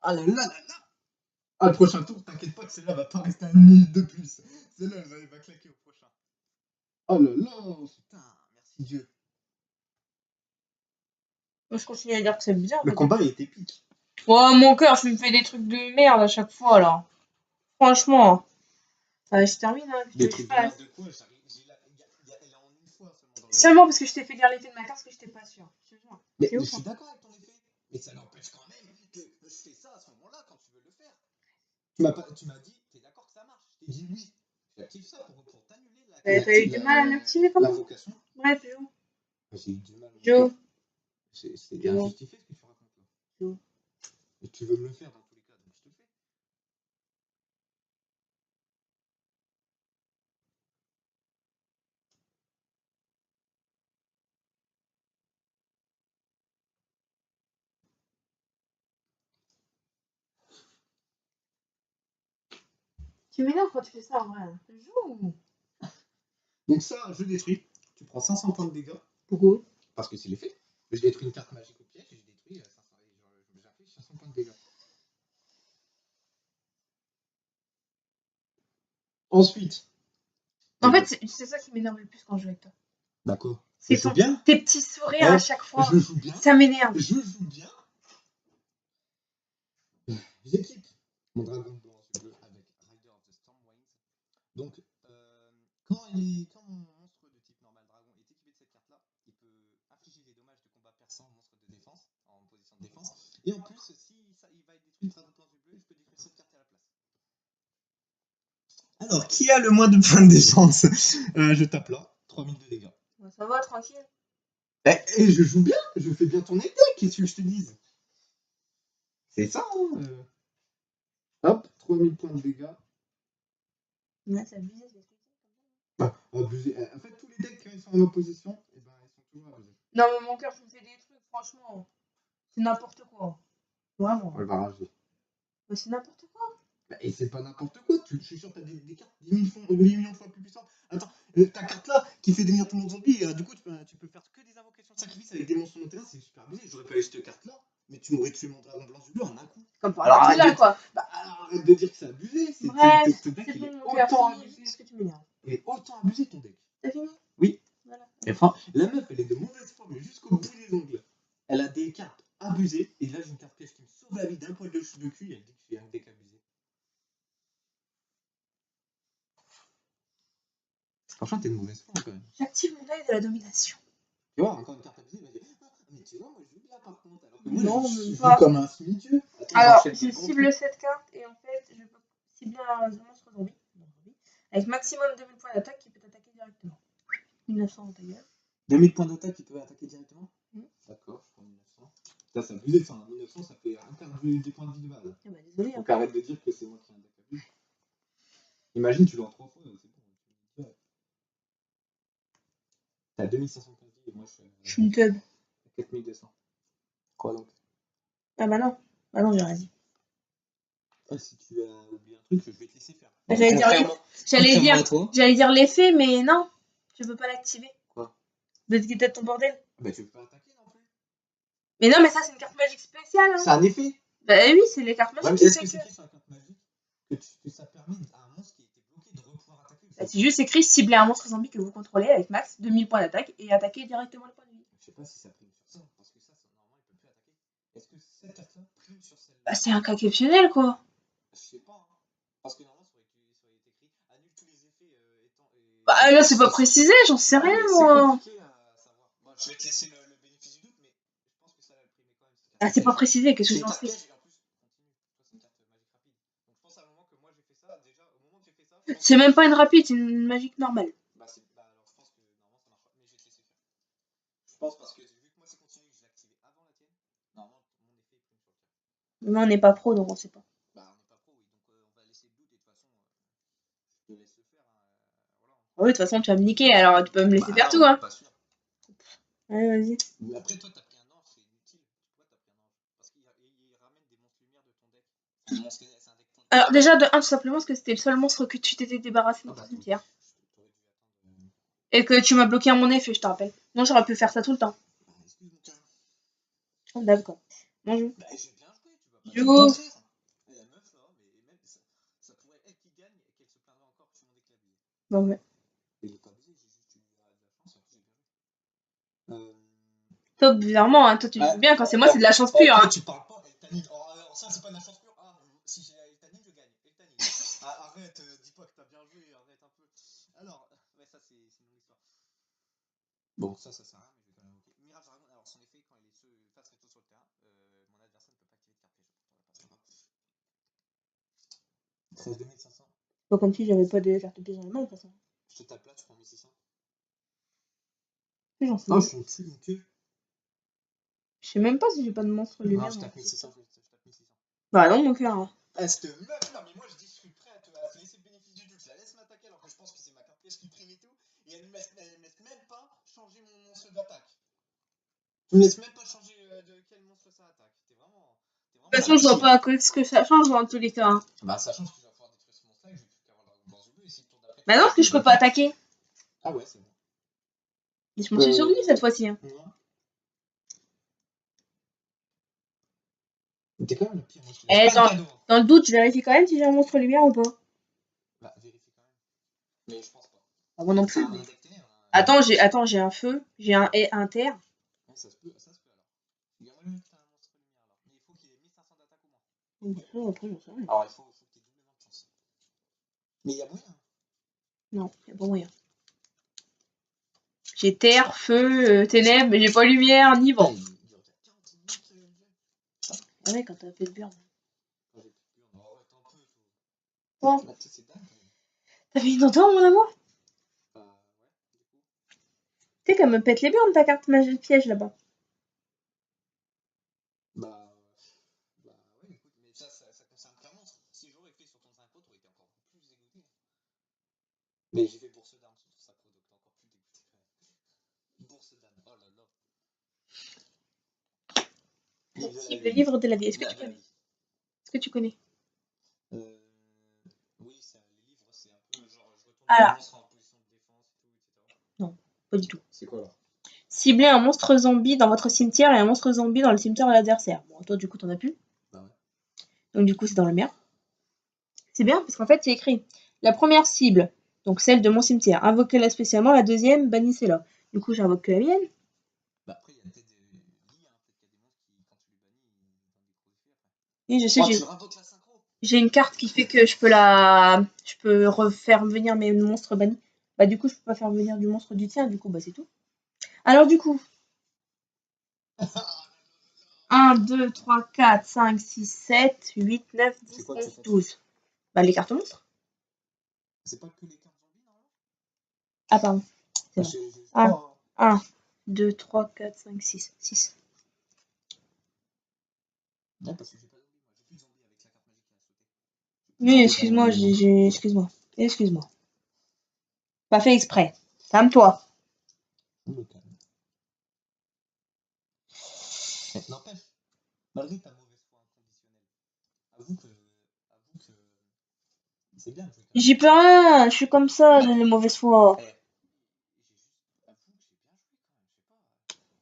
Ah là là là là. Ah, le prochain tour, t'inquiète pas que celle-là va pas rester à 1 minute de plus. Celle-là, elle va claquer au prochain. Oh là là, putain, merci Dieu. Moi, je continue à dire que c'est bizarre. Le combat est épique. Oh, mon cœur, tu me fais des trucs de merde à chaque fois, là. Franchement. Je termine, hein. Des trucs de merde de quoi? Elle est en une fois seulement dans le. Seulement parce que je t'ai fait lire l'effet de ma carte, parce que j'étais pas sûre. Je te jure. Mais C'est je ouf, suis hein. d'accord avec ton effet. Mais ça n'empêche quand même que je fais ça à ce moment-là quand tu veux le faire. Tu m'as dit, t'es d'accord que ça marche? Je t'ai dit oui. J'active ça pour t'annuler T'as eu du mal à l'activer comme ça? l'invocation. Bref, Jo. J'ai eu du mal. Jo. C'est Jo. injustifié ce que tu racontes là. Jo. Et tu veux me le faire dans tous les cas, donc je te le fais. Tu m'énerves quand tu fais ça en vrai. Je joue. Donc ça, je détruis. Tu prends 500 points de dégâts. Pourquoi? Parce que c'est l'effet. Je détruis une carte magique au piège et je détruis 500, j'applique 500 points de dégâts. Ensuite. En fait, c'est ça qui m'énerve le plus quand je joue avec toi. D'accord. C'est Je joue bien. tes petits sourires à chaque fois. Je joue bien. Ça m'énerve. Je joue bien. J'équipe mon dragon blanc bleu avec Rider of the Stormwind. Donc, quand mon monstre de type normal dragon est équipé de cette carte-là, il peut infliger des dommages de combat perçant au monstre de défense, en position de défense. Et en plus, si il va détruire le dragon blanc bleu, je peux détruire cette carte à la place. Alors, qui a le moins de points de défense? Je tape là, 3000 de dégâts. Ça va, tranquille. Et je joue bien, je fais bien tourner le deck, qu'est-ce que je te dise? C'est ça, hein. Hop, 3000 points de dégâts. Ouais, c'est abusé. Abusé. En fait, tous les decks qui sont en opposition, eh ben, ils sont toujours abusés. Non, mais mon cœur, je me fais des trucs, franchement. C'est n'importe quoi. Vraiment. On va rager. Mais c'est n'importe quoi. Et c'est pas n'importe quoi, je suis sûr que t'as des cartes 10 millions de fois plus puissantes. Attends, ta carte là qui fait devenir tout le monde zombie, du coup tu peux faire que des invocations de sacrifice avec des monstres sur mon terrain, c'est super abusé. J'aurais pas eu cette carte là, mais tu m'aurais tué mon dragon blanc du bleu en un coup. Comme par hasard, là, quoi. Alors arrête de dire que c'est abusé, ce deck il est autant abusé. Est-ce que tu m'énerves? Il est autant abusé ton deck. T'as fini? Oui. Voilà. Et enfin, la meuf elle est de mauvaise foi, mais jusqu'au bout des ongles. Elle a des cartes abusées, et là j'ai une carte piège qui me sauve la vie d'un poil de cul, et elle dit que j'ai un deck abusé. Franchement, t'es de mauvaise foi quand même. J'active mon œil de la domination. Tu vois, encore une carte abusée, elle va dire mais tu vois, moi je joue bien par contre. Alors que moi, Non, je joue pas. comme un semi-dieu. Alors, je cible cette carte et en fait, je peux cibler un monstre zombie. Avec maximum 2000 points d'attaque qui peut attaquer directement. 1900 ta gueule. 2000 points d'attaque qui peuvent attaquer directement. D'accord, je prends 1900. Ça, c'est abusé, enfin, 1900 ça fait un quart des points de vie de base. Ah bah désolé. Donc arrête de dire que c'est moi qui ai un deck abusé. Imagine, tu l'as en 3 fois, c'est bon. T'as 2500 points de vie et moi je suis une teub. 4200. Quoi donc? Ah bah non. Bah non, j'ai rien dit. Ah, si tu as oublié un truc, je vais te laisser faire. J'allais dire l'effet, mais non. Je peux pas l'activer. Quoi? De quitter ton bordel. Bah tu peux pas attaquer non plus. Mais non, mais ça c'est une carte magique spéciale. Hein. C'est un effet. Bah oui, c'est les cartes magiques. Ouais, est-ce que c'est écrit sur la carte magique que ça permet à un monstre qui était bloqué de pouvoir attaquer? Bah, c'est juste écrit cibler un monstre zombie que vous contrôlez avec max 2000 points d'attaque et attaquer directement le point de vie. Je sais pas si ça prime sur ça, parce que ça, normalement, il peut plus attaquer. Est-ce que cette carte-là prime sur celle-là? Bah c'est un cas exceptionnel quoi. Je sais pas, hein. Parce que normalement, ça aurait été écrit annule tous les effets étant. Bah là c'est pas précisé, j'en sais rien moi. C'est compliqué à savoir. Bon, je vais te laisser le bénéfice du doute, mais je pense que ça va primer quand même. Ah c'est pas précisé, qu'est-ce que j'en sais? Et en plus, continue. Toi, c'est une carte magique rapide. Donc je pense à un moment que moi j'ai fait ça, déjà, au moment que j'ai fait ça. C'est même pas une rapide, c'est une magique normale. Alors je pense que normalement ça marche pas, mais je vais te laisser faire. Je pense parce que vu que moi c'est continu, que je l'ai activé avant la tienne, normalement mon effet prime sur le tien. Mais on n'est pas pro donc on sait pas. Bah on n'est pas pro, oui, donc on va laisser le doute et de toute façon, je te laisse le faire. Voilà. Oui, de toute façon tu vas me niquer alors tu peux me laisser faire tout hein. Pas sûr. Allez vas-y. Mais après toi t'as pris un ange, c'est inutile. Pourquoi t'as pris un ange? Parce qu'il ramène des monstres lumière de ton deck. C'est un deck point. Alors déjà de 1 tout simplement parce que c'était le seul monstre que tu t'étais débarrassé de ton cimetière. Et que tu m'as bloqué à mon effet, je te rappelle. Moi j'aurais pu faire ça tout le temps. Excuse mon cœur. Oh, d'accord. Bonjour. Bah j'ai bien joué, tu vas pas Joue. dire. La meuf là, mais même ça pourrait être elle qui gagne et qu'elle se plaindra encore que tu m'en déclares. Bon ouais. Il est pas abusé, j'ai juste eu de la chance, j'ai bien joué. Toi bizarrement, hein, toi tu joues bien, quand c'est moi c'est de la chance pure. Hein. Tu parles pas, Eltanine. Alors ça c'est pas de la chance pure. Ah, si j'ai Eltanine, je gagne. Eltanine. Arrête, dis pas que t'as bien joué, arrête un peu. Alors, ouais, ça c'est une longue histoire. Bon, ça sert à rien, mais je vais quand même invoquer. Mirage Dragon, alors son effet, quand il est face réto sur le terrain, mon adversaire ne peut pas activer de carte piège. 13 2500. Pas comme si j'avais pas de carte piège dans la main de toute façon. Je te tape là, tu prends 1600. J'en sais Non, rien. je suis une queue. Je sais même pas si j'ai pas de monstre lumière. Non, je tape 1600. Bah non mon cœur. Ah, cette meuf, non mais moi je dis je suis prêt à te laisser le bénéfice du doute. Je la laisse m'attaquer alors que je pense que c'est ma carte piège qui prime et tout. Et elle me laisse même pas changer mon monstre d'attaque. Tu me laisses même pas changer de quel monstre ça attaque. T'es vraiment. De toute façon je vois pas ce que ça change dans tous les cas. Hein. Bah ça change que je vais pouvoir détruire ce monstre là et que je vais plus qu'à Bah non, parce que je peux pas attaquer. Ah ouais, c'est bon. Et je m'en suis souvenu cette fois-ci. Hein. Ouais. Mais t'es quand même le pire. Moi, je te Eh, laisse pas de cadeau. Dans le doute, je vérifie quand même si j'ai un monstre lumière ou pas. Bah, vérifie quand même. Mais je pense pas. Ah, moi non C'est plus. un deck ténèbres. Attends, j'ai un feu, j'ai un terre. Ouais, ça se peut alors. Il y a moyen que t'aies un monstre lumière alors. Mais il faut qu'il ait 1500 d'attaque au moins. Ça, après, j'en sais rien. Alors il faut que tu aies doublement de chance. Mais il y a moyen. Non, y a pas moyen. J'ai terre, feu, ténèbres, mais j'ai pas lumière ni vent. Il y a 40 monstres. Ah ouais, quand t'as fait de burn. Quand j'ai plus peur. Oh, ouais, t'en peux, toi. Bon. Bah, tu sais, c'est dingue quand même. T'as fait une entente, mon amour? Ouais, du coup. Tu sais qu'elle me pète les burnes, ta carte magie piège là-bas. Bah ouais, écoute, mais ça concerne qu'un monstre. Si j'aurais fait sur ton synchro, t'aurais été encore plus dégoûté. Mais j'ai fait bourse d'armes sur ton synchro, donc t'es encore plus dégoûté quand même. Bourse d'âme, oh là là. Le livre de la vie, est-ce que tu connais? Est-ce que tu connais? Oui, les livres, c'est un peu genre je retourne Alors. le monstre en position de défense et tout, etc. Non, pas du tout. C'est quoi alors? Ciblez un monstre zombie dans votre cimetière et un monstre zombie dans le cimetière de l'adversaire. Bon, toi, du coup, t'en as plus. Bah ouais. Donc, du coup, c'est dans le mien. C'est bien, parce qu'en fait, c'est écrit. La première cible, donc celle de mon cimetière, invoquez-la spécialement. La deuxième, bannissez-la. Du coup, j'invoque que la mienne. Bah après, il y a peut-être des lits, hein. Peut-être qu'il y a des monstres qui, quand tu les bannis, ils donnent des gros effets après. Et je sais, tu invoques la synchro. j'ai une carte qui fait que je peux refaire venir mes monstres bannis. Bah, du coup, je peux pas faire venir du monstre du tien. Du coup, bah, c'est tout. Alors, du coup. 1, 2, 3, 4, 5, 6, 7, 8, 9, 10, 11, 12. Bah, les cartes monstres. C'est pas que les cartes zombies, normalement? Ah, pardon. C'est vrai. 1, 2, 3, 4, 5, 6. 6. Non, parce que j'ai pas de zombies, moi. J'ai plus de zombies avec la carte magique qui a sauté. Oui, excuse-moi, excuse-moi. Pas fait exprès. Calme-toi. Le calme. N'empêche, malgré ta mauvaise foi inconditionnelle, avoue que c'est bien de jouer. J'y peux rien, je suis comme ça, j'ai les mauvaises fois. Avoue que j'ai bien joué quand même,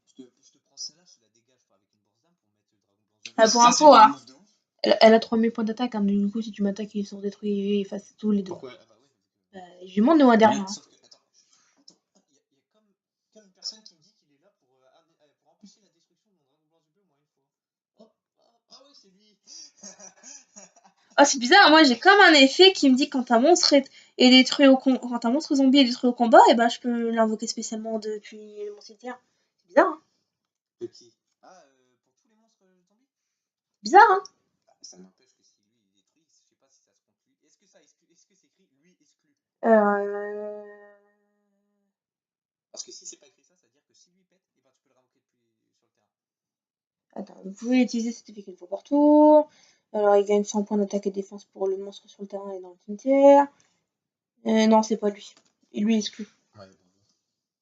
je sais pas. Je te prends celle-là, je te la dégage avec une bourse d'âme pour mettre le dragon blanc. Ah, pour info, hein. Elle a 3000 points d'attaque, hein, du coup, si tu m'attaques, ils sont détruits, ils fassent tous les deux. Pourquoi? Ah bah oui. Je lui demande de moi derrière. Sauf que, attends, il y a comme une personne qui me dit qu'il est là pour empêcher la destruction de mon dragon blanc du bleu, moi, une fois. Ah oui, c'est lui. Ah, c'est bizarre, moi j'ai comme un effet qui me dit quand un monstre est détruit quand un monstre zombie est détruit au combat, et ben je peux l'invoquer spécialement depuis mon cimetière. C'est bizarre, hein. De qui? Ah, pour tous les monstres zombies? Bizarre, hein. Bah, ça n'empêche que si lui il est détruit, je sais pas si ça se compte lui. Est-ce que c'est écrit lui exclu? Parce que si c'est pas écrit ça, ça veut dire que si lui pète, et ben tu peux le ravoquer depuis sur le terrain. Attends, vous pouvez utiliser cet effet qu'une fois par tour. Alors il gagne 100 points d'attaque et défense pour le monstre sur le terrain et dans le cimetière. Non, c'est pas lui. Et lui exclu. Ouais,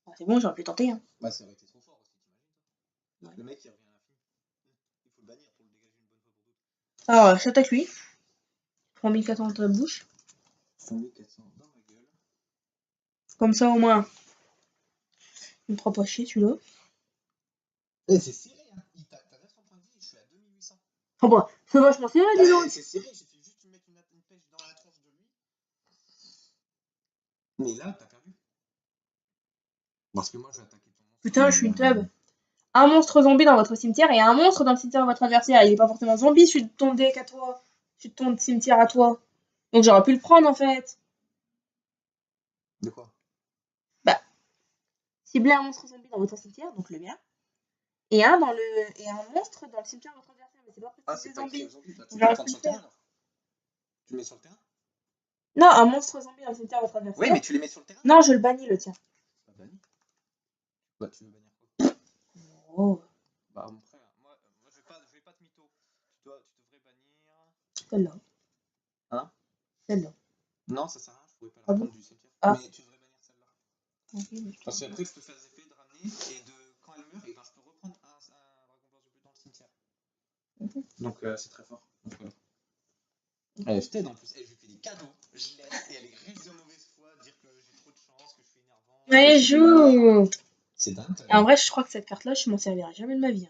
Ah, c'est bon, j'aurais pu tenter, hein. bah ça aurait été trop fort aussi, t'imagines toi. Ouais. Le mec il revient à l'infini. Il faut le bannir pour le dégager une bonne fois pour toutes. Alors, j'attaque lui. 3400 dans ta bouche. 5400 dans ma gueule. Comme ça, au moins. Il me fera pas chier, celui-là. Eh, c'est serré, hein. T'as 900 points de vie et je suis à 2800. Oh bah, c'est vachement serré, dis donc. C'est serré, j'ai fait juste mettre une pêche dans la tronche de lui. Mais là, t'as perdu. Parce que moi, je vais attaquer ton monstre. Putain, je suis une teub. Un monstre zombie dans votre cimetière et un monstre dans le cimetière de votre adversaire. Il est pas forcément zombie, celui de ton deck à toi. Celui de ton cimetière à toi. Donc j'aurais pu le prendre, en fait. De quoi? Bah, cibler un monstre zombie dans votre cimetière, donc le mien. Et un monstre dans le cimetière de votre adversaire. Mais c'est pas possible. Ah, c'est pas écrit zombie. Bah, tu J'aurais peux le pu prendre le sur le terrain, faire. alors. Tu le mets sur le terrain? Non, un monstre zombie dans le cimetière de votre adversaire. Oui, mais tu les mets sur le terrain? Non, je le bannis, le tien. Pas banni. Bah, tu veux bannir quoi? Oh. Bah, mon frère, moi je vais pas te mytho. Tu devrais bannir. Celle-là. Hein? Celle-là. Non, ça sert à rien, je pourrais pas Ah la bon? prendre du cimetière. Ah. Mais tu devrais bannir celle-là. Parce qu'après, je peux faire l'effet de ramener et quand elle meurt, et ben, je peux reprendre un dragon blanc du bleu dans le cimetière. Donc, c'est très fort. Donc, voilà. Je t'aide en plus. Je lui fais des cadeaux, je l'aide et elle est riche de mauvaise foi à dire Allez, joue. C'est dingue. Et en vrai, je crois que cette carte-là, je m'en servirai jamais de ma vie.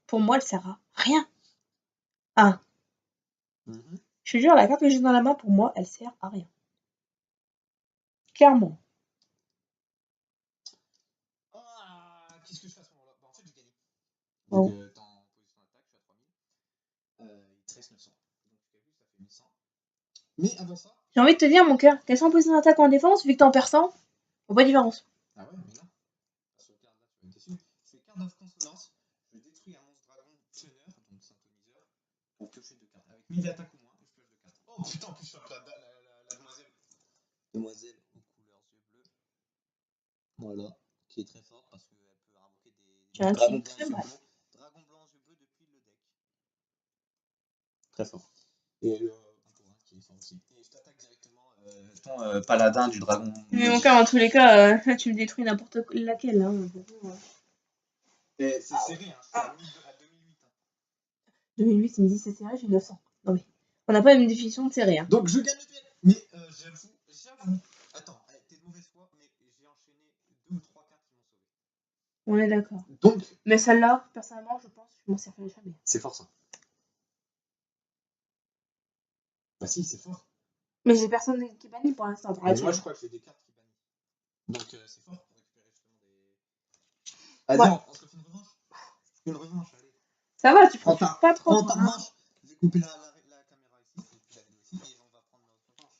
Pour moi, elle sert à rien. Ah, Mhm. je te jure, la carte que j'ai dans la main, pour moi, elle sert à rien. Clairement. Ah, qu'est-ce que je fais à ce moment-là? Bah, en fait, j'ai gagné. Oh. Donc, t'es en position d'attaque, je suis à 3000. Il te reste 900. Donc, tu calcules, ça fait 1100. Mais avant ça. J'ai envie de te dire, mon cœur, qu'elle soit en position d'attaque ou en défense, vu que t'es en perçant, faut pas de différence. Ah ouais, mais non. La sauvegarde là, tu vas être déçu. Je fais carte of consonance. Je détruis un monstre dragon tunneur, donc synthoniseur, pour piocher 2 cartes. Avec 1000 d'attaque ou moins, je pioche 2 cartes. Oh putain, en plus, je chope la demoiselle. Demoiselle aux couleurs yeux bleus. Voilà. Qui est très forte parce qu'elle peut invoquer J'ai un dragons truc blancs très yeux mal. bleus. Dragons blancs yeux bleus depuis le deck. Très fort. Et un pour un qui est fort aussi. Et je t'attaque directement ton paladin du dragon. Mais mon cœur, dans tous les cas, tu me détruis n'importe laquelle. Hein. Et c'est serré, hein. Je suis à 2008. Hein. 2008, il me dit c'est serré, j'ai 900. Non mais, on n'a pas la même définition de serré. Hein. Donc je gagne le duel. Mais j'avoue. Attends, t'es de mauvaise foi, mais j'ai enchaîné 2 ou 3 cartes qui m'ont sauvé. On est d'accord. Donc. Mais celle-là, personnellement, je pense que je m'en servirai jamais. C'est fort ça. Bah si, c'est fort. Mais j'ai personne qui bannit pour l'instant. Mais moi je crois que j'ai des cartes qui bannissent. Donc c'est fort pour récupérer justement des. Vas-y, on se fait une revanche. Une revanche, allez. Ça va, tu prends pas trop. Prends ta revanche. Je vais couper la caméra ici, et puis la vidéo ici, et on va prendre notre revanche.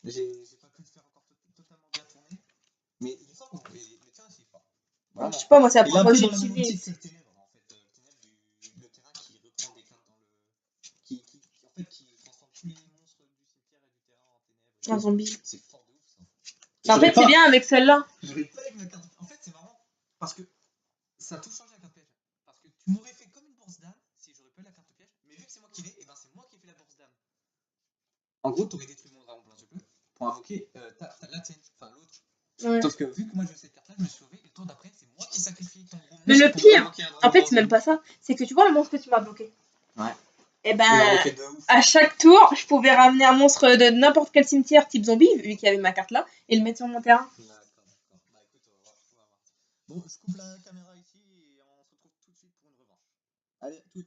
J'ai pas pu le faire encore totalement bien tourner. Mais il est fort, mais tiens, c'est fort. Vraiment. Je sais pas, moi c'est la Il est première un fois peu que dans la même j'utilise. optique que le ténèbre, en fait. Le ténèbre le terrain qui reprend des cartes dans le. Qui transforme tous les monstres du cimetière et du terrain en ténèbres. Un zombie. C'est fort de ouf ça. En fait, c'est bien avec celle-là. J'aurais pas avec ma carte. En fait, c'est marrant. Parce que ça a tout changé la carte piège. Parce que tu m'aurais fait comme une bourse d'âme si j'aurais pas eu la carte piège. Mais vu que c'est moi qui l'ai, et ben c'est moi qui ai fait la bourse d'âme. En gros, t'aurais détruit mon dragon blanc bleu pour invoquer la tienne, enfin l'autre. Ouais. Sauf que vu que moi j'ai cette carte là, je me suis sauvé. Et le tour d'après, c'est moi qui sacrifie ton gros monstre. Mais le pire, en fait, c'est même pas ça. C'est que tu vois le monstre que tu m'as bloqué. Ouais. Et ben, à chaque tour, je pouvais ramener un monstre de n'importe quel cimetière type zombie, vu qu'il y avait ma carte là, et le mettre sur mon terrain. D'accord. Bah écoute, on va voir. Bon, je coupe la caméra ici et on se retrouve tout de suite pour une revanche. Allez, tout.